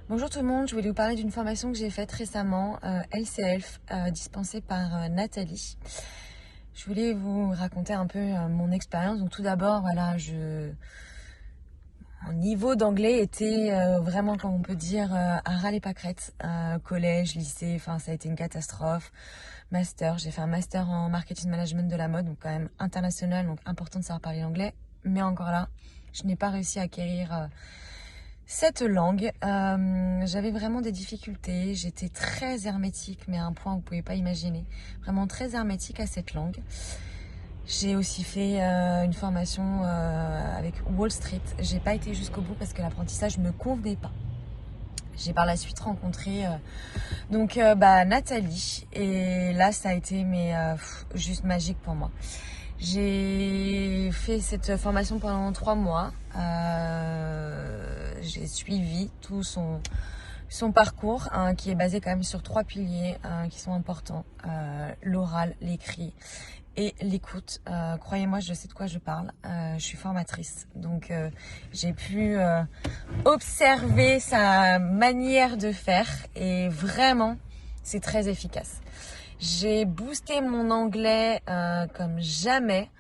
Bonjour tout le monde, je voulais vous parler d'une formation que j'ai faite récemment, LCF, dispensée par Nathalie. Je voulais vous raconter un peu mon expérience. Donc tout d'abord, voilà, mon niveau d'anglais était vraiment, comme on peut dire, à ras les pâquerettes. Collège, lycée, enfin ça a été une catastrophe. Master, j'ai fait un master en marketing management de la mode, donc quand même international, donc important de savoir parler anglais. Mais encore là, je n'ai pas réussi à acquérir cette langue. J'avais vraiment des difficultés. J'étais très hermétique, mais à un point que vous ne pouvez pas imaginer. Vraiment très hermétique à cette langue. J'ai aussi fait une formation avec Wall Street. J'ai pas été jusqu'au bout parce que l'apprentissage me convenait pas. J'ai par la suite rencontré Nathalie, et là ça a été juste magique pour moi. J'ai fait cette formation pendant 3 mois. J'ai suivi tout son parcours, qui est basé quand même sur 3 piliers qui sont importants. L'oral, l'écrit et l'écoute. Croyez-moi, je sais de quoi je parle. Je suis formatrice, donc j'ai pu observer sa manière de faire et vraiment, c'est très efficace. J'ai boosté mon anglais comme jamais.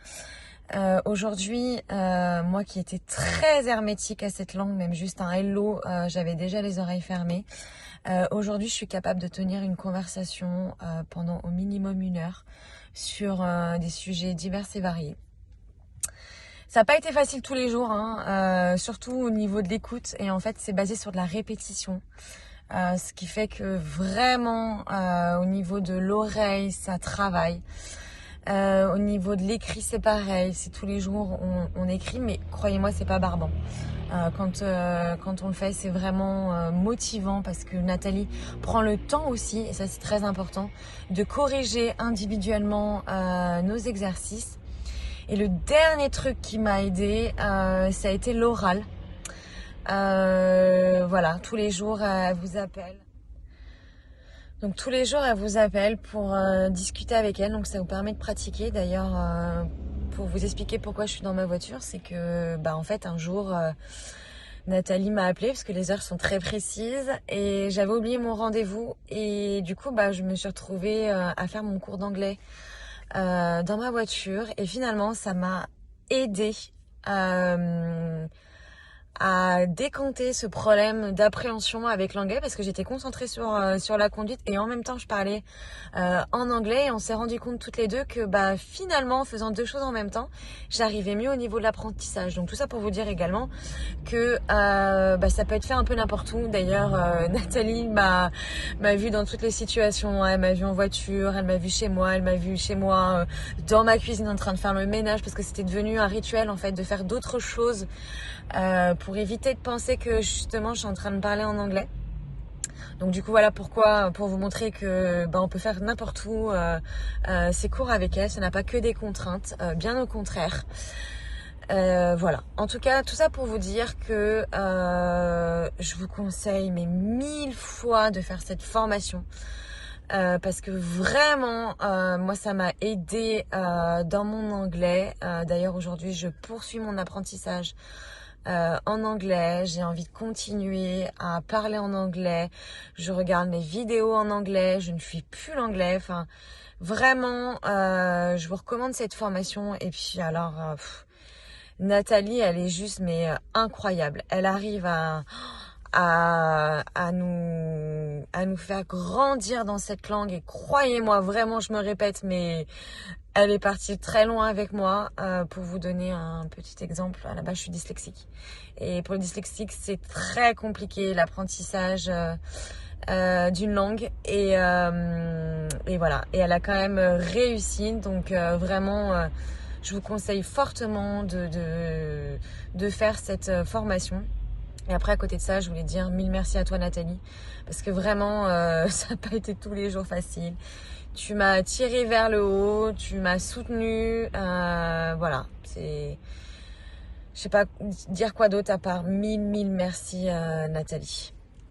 Aujourd'hui, moi qui étais très hermétique à cette langue, même juste un hello, j'avais déjà les oreilles fermées. Aujourd'hui, je suis capable de tenir une conversation pendant au minimum 1 heure sur des sujets divers et variés. Ça n'a pas été facile tous les jours, surtout au niveau de l'écoute. Et en fait, c'est basé sur de la répétition. Ce qui fait que vraiment, au niveau de l'oreille, ça travaille. Au niveau de l'écrit, c'est pareil. C'est tous les jours, on écrit, mais croyez-moi, c'est pas barbant. Quand on le fait, c'est vraiment motivant parce que Nathalie prend le temps aussi, et ça c'est très important, de corriger individuellement nos exercices. Et le dernier truc qui m'a aidé, ça a été l'oral. Voilà, tous les jours elle vous appelle. Donc tous les jours elle vous appelle pour discuter avec elle. Donc ça vous permet de pratiquer. D'ailleurs, pour vous expliquer pourquoi je suis dans ma voiture, c'est que en fait un jour Nathalie m'a appelé parce que les heures sont très précises et j'avais oublié mon rendez-vous, et du coup je me suis retrouvée à faire mon cours d'anglais dans ma voiture, et finalement ça m'a aidée à décanter ce problème d'appréhension avec l'anglais, parce que j'étais concentrée sur la conduite et en même temps je parlais en anglais, et on s'est rendu compte toutes les deux que finalement, en faisant 2 choses en même temps, j'arrivais mieux au niveau de l'apprentissage. Donc tout ça pour vous dire également que ça peut être fait un peu n'importe où. D'ailleurs, Nathalie m'a vu dans toutes les situations. Elle m'a vu en voiture, elle m'a vu chez moi, elle m'a vu chez moi dans ma cuisine en train de faire le ménage, parce que c'était devenu un rituel en fait de faire d'autres choses pour éviter de penser que justement je suis en train de parler en anglais. Donc du coup voilà pourquoi, pour vous montrer que on peut faire n'importe où ces cours avec elle. Ça n'a pas que des contraintes, bien au contraire. Voilà. En tout cas, tout ça pour vous dire que je vous conseille 1000 fois de faire cette formation. Parce que vraiment, moi ça m'a aidé dans mon anglais. D'ailleurs aujourd'hui je poursuis mon apprentissage en anglais. J'ai envie de continuer à parler en anglais. Je regarde mes vidéos en anglais. Je ne fuis plus l'anglais. Enfin, vraiment, je vous recommande cette formation. Et puis alors, Nathalie, elle est juste incroyable. Elle arrive à nous faire grandir dans cette langue, et croyez-moi, vraiment, je me répète, mais elle est partie très loin avec moi. Pour vous donner un petit exemple, à la base je suis dyslexique, et pour les dyslexiques c'est très compliqué l'apprentissage d'une langue, et voilà, et elle a quand même réussi. Donc vraiment, je vous conseille fortement de faire cette formation. Et après, à côté de ça, je voulais dire 1000 merci à toi Nathalie, parce que vraiment ça n'a pas été tous les jours facile. Tu m'as tiré vers le haut, tu m'as soutenue, voilà. Je sais pas dire quoi d'autre à part 1000 merci Nathalie.